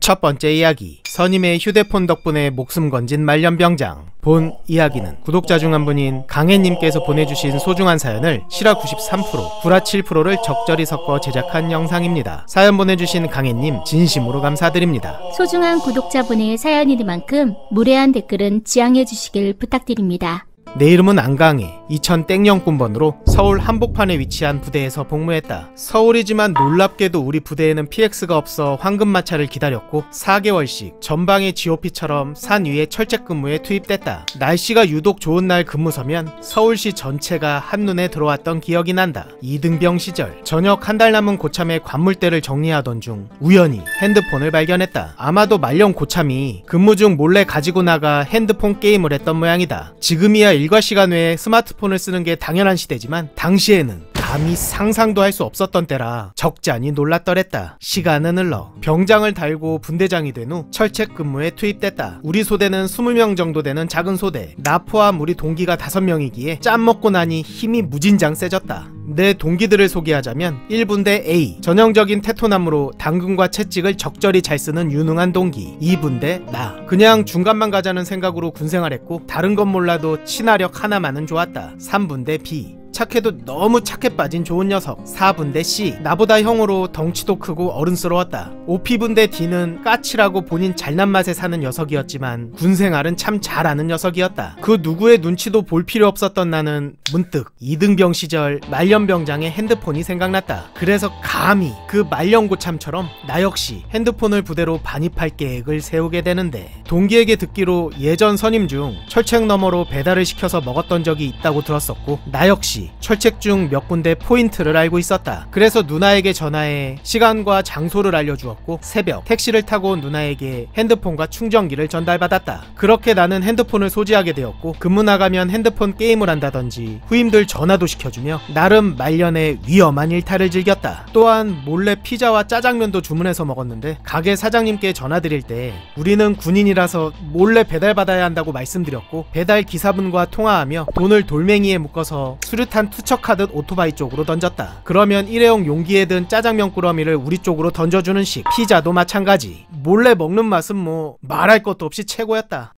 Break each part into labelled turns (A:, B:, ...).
A: 첫 번째 이야기, 선임의 휴대폰 덕분에 목숨 건진 말년병장. 본 이야기는 구독자 중 한 분인 강혜님께서 보내주신 소중한 사연을 실화 93%, 구라 7%를 적절히 섞어 제작한 영상입니다. 사연 보내주신 강혜님 진심으로 감사드립니다.
B: 소중한 구독자분의 사연이니만큼 무례한 댓글은 지양해주시길 부탁드립니다.
A: 내 이름은 안강혜, 2000땡년군번으로 서울 한복판에 위치한 부대에서 복무했다. 서울이지만 놀랍게도 우리 부대에는 PX가 없어 황금마차를 기다렸고 4개월씩 전방의 GOP처럼 산 위에 철책 근무에 투입됐다. 날씨가 유독 좋은 날 근무서면 서울시 전체가 한눈에 들어왔던 기억이 난다. 이등병 시절 저녁 한 달 남은 고참의 관물대를 정리하던 중 우연히 핸드폰을 발견했다. 아마도 말년 고참이 근무 중 몰래 가지고 나가 핸드폰 게임을 했던 모양이다. 지금이야 일과 시간 외에 스마트폰을 쓰는 게 당연한 시대지만 당시에는 감히 상상도 할 수 없었던 때라 적잖이 놀랐더랬다. 시간은 흘러 병장을 달고 분대장이 된 후 철책 근무에 투입됐다. 우리 소대는 20명 정도 되는 작은 소대. 나 포함 우리 동기가 5명이기에 짬 먹고 나니 힘이 무진장 세졌다. 내 동기들을 소개하자면 1분대 A, 전형적인 테토남으로 당근과 채찍을 적절히 잘 쓰는 유능한 동기. 2분대 나, 그냥 중간만 가자는 생각으로 군생활했고 다른 건 몰라도 친화력 하나만은 좋았다. 3분대 B, 착해도 너무 착해 빠진 좋은 녀석. 4분대 C, 나보다 형으로 덩치도 크고 어른스러웠다. 5P분대 D는 까칠하고 본인 잘난 맛에 사는 녀석이었지만 군생활은 참 잘하는 녀석이었다. 그 누구의 눈치도 볼 필요 없었던 나는 문득 이등병 시절 말년병장의 핸드폰이 생각났다. 그래서 감히 그 말년고참처럼 나 역시 핸드폰을 부대로 반입할 계획을 세우게 되는데, 동기에게 듣기로 예전 선임 중 철책 너머로 배달을 시켜서 먹었던 적이 있다고 들었었고 나 역시 철책 중 몇 군데 포인트를 알고 있었다. 그래서 누나에게 전화해 시간과 장소를 알려주었고 새벽 택시를 타고 온 누나에게 핸드폰과 충전기를 전달받았다. 그렇게 나는 핸드폰을 소지하게 되었고 근무 나가면 핸드폰 게임을 한다든지 후임들 전화도 시켜주며 나름 말년의 위험한 일탈을 즐겼다. 또한 몰래 피자와 짜장면도 주문해서 먹었는데 가게 사장님께 전화드릴 때 우리는 군인이라서 몰래 배달받아야 한다고 말씀드렸고 배달 기사분과 통화하며 돈을 돌멩이에 묶어서 수류탄 투척하듯 오토바이 쪽으로 던졌다. 그러면 일회용 용기에 든 짜장면 꾸러미를 우리 쪽으로 던져주는 식. 피자도 마찬가지. 몰래 먹는 맛은 뭐 말할 것도 없이 최고였다.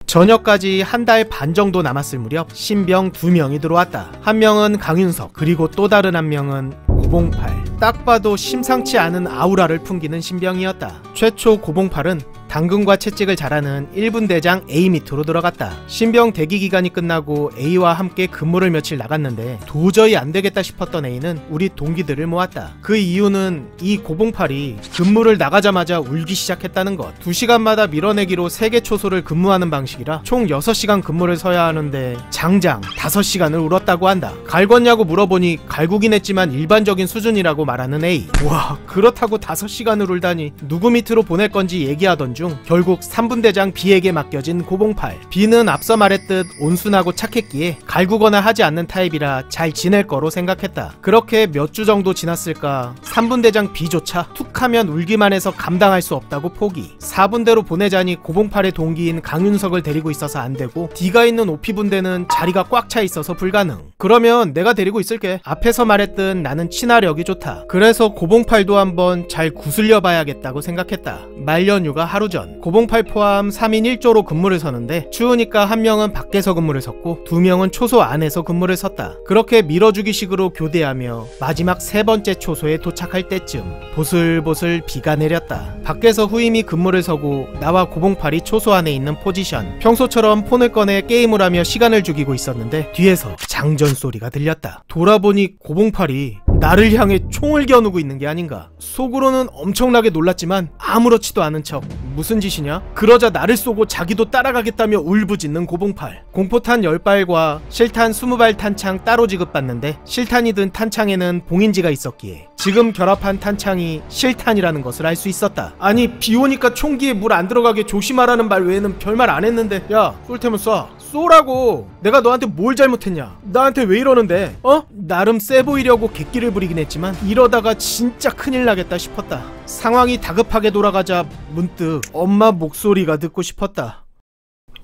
A: 저녁까지 한 달 반 정도 남았을 무렵 신병 2명이 들어왔다. 한 명은 강윤석, 그리고 또 다른 한 명은 고봉팔. 딱 봐도 심상치 않은 아우라를 풍기는 신병이었다. 최초 고봉팔은 당근과 채찍을 잘하는 1분대장 A 밑으로 들어갔다. 신병 대기 기간이 끝나고 A와 함께 근무를 며칠 나갔는데 도저히 안되겠다 싶었던 A는 우리 동기들을 모았다. 그 이유는 이 고봉팔이 근무를 나가자마자 울기 시작했다는 것. 2시간마다 밀어내기로 3개 초소를 근무하는 방식이라 총 6시간 근무를 서야 하는데 장장 5시간을 울었다고 한다. 갈궜냐고 물어보니 갈구긴 했지만 일반적인 수준이라고 말하는 A. 와, 그렇다고 5시간을 울다니. 누구 밑으로 보낼 건지 얘기하던 중 결국 3분대장 B에게 맡겨진 고봉팔. B는 앞서 말했듯 온순하고 착했기에 갈구거나 하지 않는 타입이라 잘 지낼 거로 생각했다. 그렇게 몇 주 정도 지났을까 3분대장 B조차 툭하면 울기만 해서 감당할 수 없다고 포기. 4분대로 보내자니 고봉팔의 동기인 강윤석을 데리고 있어서 안되고 D가 있는 5P분대는 자리가 꽉 차 있어서 불가능. 그러면 내가 데리고 있을게. 앞에서 말했듯 나는 친화력이 좋다. 그래서 고봉팔도 한번 잘 구슬려 봐야겠다고 생각했다. 말년휴가 하루 전 고봉팔 포함 3인 1조로 근무를 서는데 추우니까 한 명은 밖에서 근무를 섰고 2명은 초소 안에서 근무를 섰다. 그렇게 밀어주기 식으로 교대하며 마지막 3번째 초소에 도착할 때쯤 보슬보슬 비가 내렸다. 밖에서 후임이 근무를 서고 나와 고봉팔이 초소 안에 있는 포지션. 평소처럼 폰을 꺼내 게임을 하며 시간을 죽이고 있었는데 뒤에서 장전 소리가 들렸다. 돌아보니 고봉팔이 나를 향해 총을 겨누고 있는 게 아닌가. 속으로는 엄청나게 놀랐지만 아무렇지도 않은 척 무슨 짓이냐? 그러자 나를 쏘고 자기도 따라가겠다며 울부짖는 고봉팔. 공포탄 10발과 실탄 20발 탄창 따로 지급받는데 실탄이 든 탄창에는 봉인지가 있었기에 지금 결합한 탄창이 실탄이라는 것을 알 수 있었다. 아니 비오니까 총기에 물 안 들어가게 조심하라는 말 외에는 별말 안 했는데 야, 쏠 테면 쏴. 쏘라고. 내가 너한테 뭘 잘못했냐? 나한테 왜 이러는데? 어? 나름 쎄 보이려고 객기를 부리긴 했지만 이러다가 진짜 큰일 나겠다 싶었다. 상황이 다급하게 돌아가자 문득 엄마 목소리가 듣고 싶었다.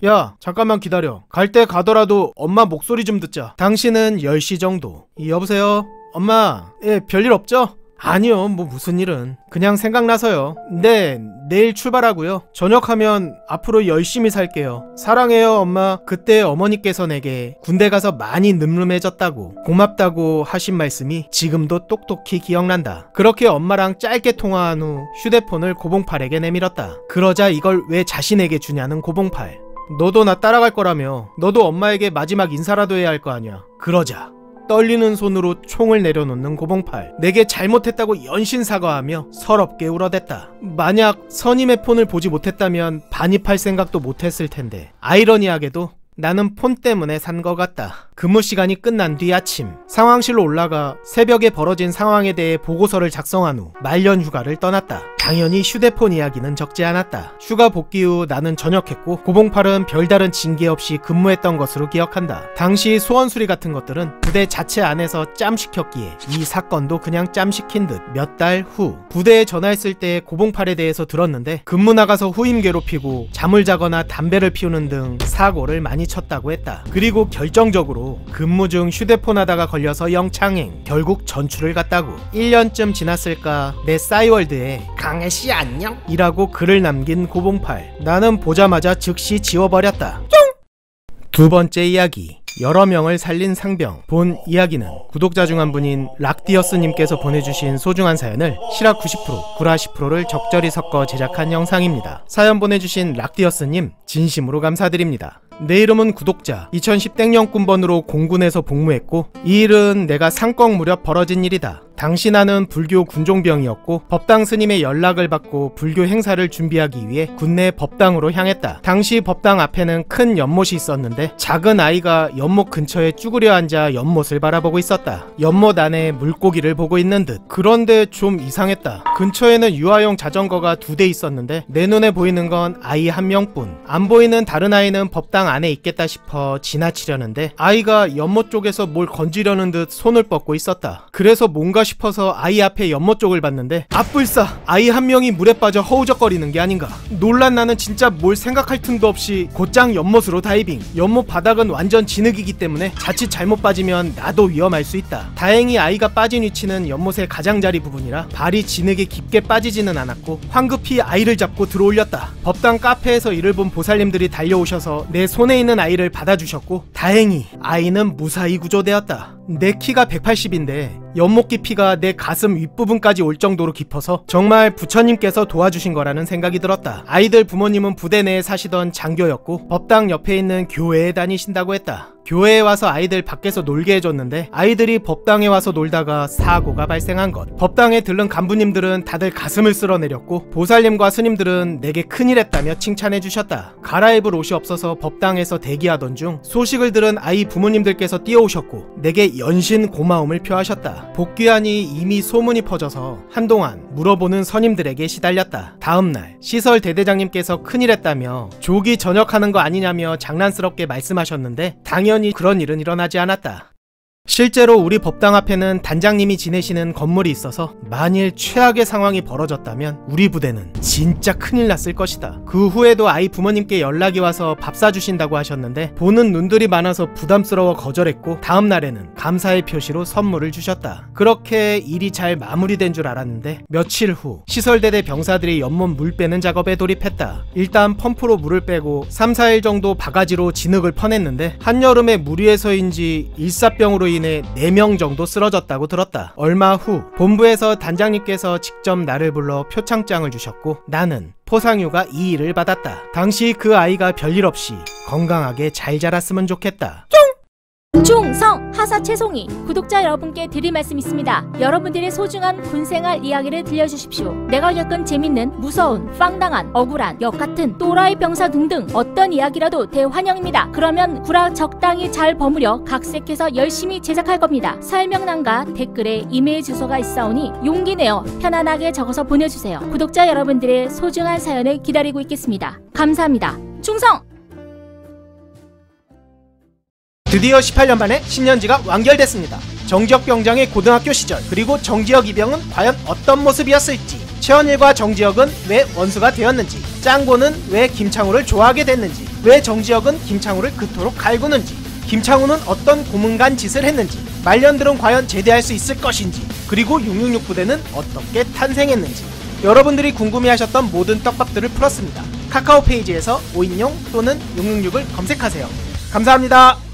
A: 야, 잠깐만 기다려. 갈 때 가더라도 엄마 목소리 좀 듣자. 당신은 10시 정도. 여보세요? 엄마, 예, 별일 없죠? 아니요, 뭐 무슨 일은. 그냥 생각나서요. 네, 내일 출발하고요. 전역하면 앞으로 열심히 살게요. 사랑해요, 엄마. 그때 어머니께서 내게 군대 가서 많이 늠름해졌다고, 고맙다고 하신 말씀이 지금도 똑똑히 기억난다. 그렇게 엄마랑 짧게 통화한 후 휴대폰을 고봉팔에게 내밀었다. 그러자 이걸 왜 자신에게 주냐는 고봉팔. 너도 나 따라갈 거라며. 너도 엄마에게 마지막 인사라도 해야 할 거 아니야. 그러자 떨리는 손으로 총을 내려놓는 고봉팔. 내게 잘못했다고 연신 사과하며 서럽게 울어댔다. 만약 선임의 폰을 보지 못했다면 반입할 생각도 못했을 텐데, 아이러니하게도 나는 폰 때문에 산 것 같다. 근무 시간이 끝난 뒤 아침, 상황실로 올라가 새벽에 벌어진 상황에 대해 보고서를 작성한 후 말년 휴가를 떠났다. 당연히 휴대폰 이야기는 적지 않았다. 휴가 복귀 후 나는 전역했고 고봉팔은 별다른 징계 없이 근무했던 것으로 기억한다. 당시 소원수리 같은 것들은 부대 자체 안에서 짬시켰기에 이 사건도 그냥 짬시킨 듯 몇 달 후 부대에 전화했을 때 고봉팔에 대해서 들었는데 근무 나가서 후임 괴롭히고 잠을 자거나 담배를 피우는 등 사고를 많이 쳤다고 했다. 그리고 결정적으로 근무 중 휴대폰 하다가 걸려서 영창행, 결국 전출을 갔다고. 1년쯤 지났을까 내 싸이월드에 강혜씨 안녕? 이라고 글을 남긴 고봉팔. 나는 보자마자 즉시 지워버렸다. 두 번째 이야기, 여러 명을 살린 상병. 본 이야기는 구독자 중 한 분인 락디어스님께서 보내주신 소중한 사연을 실화 90%, 구라 10%를 적절히 섞어 제작한 영상입니다. 사연 보내주신 락디어스님 진심으로 감사드립니다. 내 이름은 구독자. 2010땡년 군번으로 공군에서 복무했고 이 일은 내가 상병 무렵 벌어진 일이다. 당시 나는 불교 군종병이었고 법당 스님의 연락을 받고 불교 행사를 준비하기 위해 군내 법당으로 향했다. 당시 법당 앞에는 큰 연못이 있었는데 작은 아이가 연못 근처에 쭈그려 앉아 연못을 바라보고 있었다. 연못 안에 물고기를 보고 있는 듯. 그런데 좀 이상했다. 근처에는 유아용 자전거가 2대 있었는데 내 눈에 보이는 건 아이 1명뿐. 안 보이는 다른 아이는 법당 안에 있겠다 싶어 지나치려는데 아이가 연못 쪽에서 뭘 건지려는 듯 손을 뻗고 있었다. 그래서 뭔가 싶어서 아이 앞에 연못 쪽을 봤는데 앞불싸 아이 1명이 물에 빠져 허우적거리는 게 아닌가. 놀란 나는 진짜 뭘 생각할 틈도 없이 곧장 연못으로 다이빙. 연못 바닥은 완전 진흙이기 때문에 자칫 잘못 빠지면 나도 위험할 수 있다. 다행히 아이가 빠진 위치는 연못의 가장자리 부분이라 발이 진흙에 깊게 빠지지는 않았고 황급히 아이를 잡고 들어올렸다. 법당 카페에서 이를 본 보살님들이 달려오셔서 내 손에 있는 아이를 받아주셨고 다행히 아이는 무사히 구조되었다. 내 키가 180인데 연못 깊이가 내 가슴 윗부분까지 올 정도로 깊어서 정말 부처님께서 도와주신 거라는 생각이 들었다. 아이들 부모님은 부대 내에 사시던 장교였고 법당 옆에 있는 교회에 다니신다고 했다. 교회에 와서 아이들 밖에서 놀게 해줬는데 아이들이 법당에 와서 놀다가 사고가 발생한 것. 법당에 들른 간부님들은 다들 가슴을 쓸어내렸고 보살님과 스님들은 내게 큰일 했다며 칭찬해 주셨다. 갈아입을 옷이 없어서 법당에서 대기하던 중 소식을 들은 아이 부모님들께서 뛰어오셨고 내게 연신 고마움을 표하셨다. 복귀하니 이미 소문이 퍼져서 한동안 물어보는 선임들에게 시달렸다. 다음날 시설 대대장님께서 큰일 했다며 조기 전역하는 거 아니냐며 장난스럽게 말씀하셨는데 당연히 그런 일은 일어나지 않았다. 실제로 우리 법당 앞에는 단장님이 지내시는 건물이 있어서 만일 최악의 상황이 벌어졌다면 우리 부대는 진짜 큰일 났을 것이다. 그 후에도 아이 부모님께 연락이 와서 밥 사주신다고 하셨는데 보는 눈들이 많아서 부담스러워 거절했고 다음날에는 감사의 표시로 선물을 주셨다. 그렇게 일이 잘 마무리된 줄 알았는데 며칠 후 시설대대 병사들이 연못 물 빼는 작업에 돌입했다. 일단 펌프로 물을 빼고 3-4일 정도 바가지로 진흙을 퍼냈는데 한여름에 무리해서인지 일사병으로 인해 4명 정도 쓰러졌다고 들었다. 얼마 후 본부에서 단장님께서 직접 나를 불러 표창장을 주셨고 나는 포상휴가 2일을 받았다. 당시 그 아이가 별일 없이 건강하게 잘 자랐으면 좋겠다.
B: 충성 하사 채송이 구독자 여러분께 드릴 말씀 있습니다. 여러분들의 소중한 군생활 이야기를 들려주십시오. 내가 겪은 재밌는, 무서운, 빵당한, 억울한, 역같은, 또라이 병사 등등 어떤 이야기라도 대환영입니다. 그러면 구라 적당히 잘 버무려 각색해서 열심히 제작할 겁니다. 설명란과 댓글에 이메일 주소가 있사오니 용기 내어 편안하게 적어서 보내주세요. 구독자 여러분들의 소중한 사연을 기다리고 있겠습니다. 감사합니다. 충성!
A: 드디어 18년 만에 10년지가 완결됐습니다. 정지혁 병장의 고등학교 시절 그리고 정지혁 이병은 과연 어떤 모습이었을지, 최원일과 정지혁은 왜 원수가 되었는지, 짱고는 왜 김창우를 좋아하게 됐는지, 왜 정지혁은 김창우를 그토록 갈구는지, 김창우는 어떤 고문간 짓을 했는지, 말년들은 과연 제대할 수 있을 것인지 그리고 666 부대는 어떻게 탄생했는지, 여러분들이 궁금해하셨던 모든 떡밥들을 풀었습니다. 카카오 페이지에서 5인용 또는 666을 검색하세요. 감사합니다.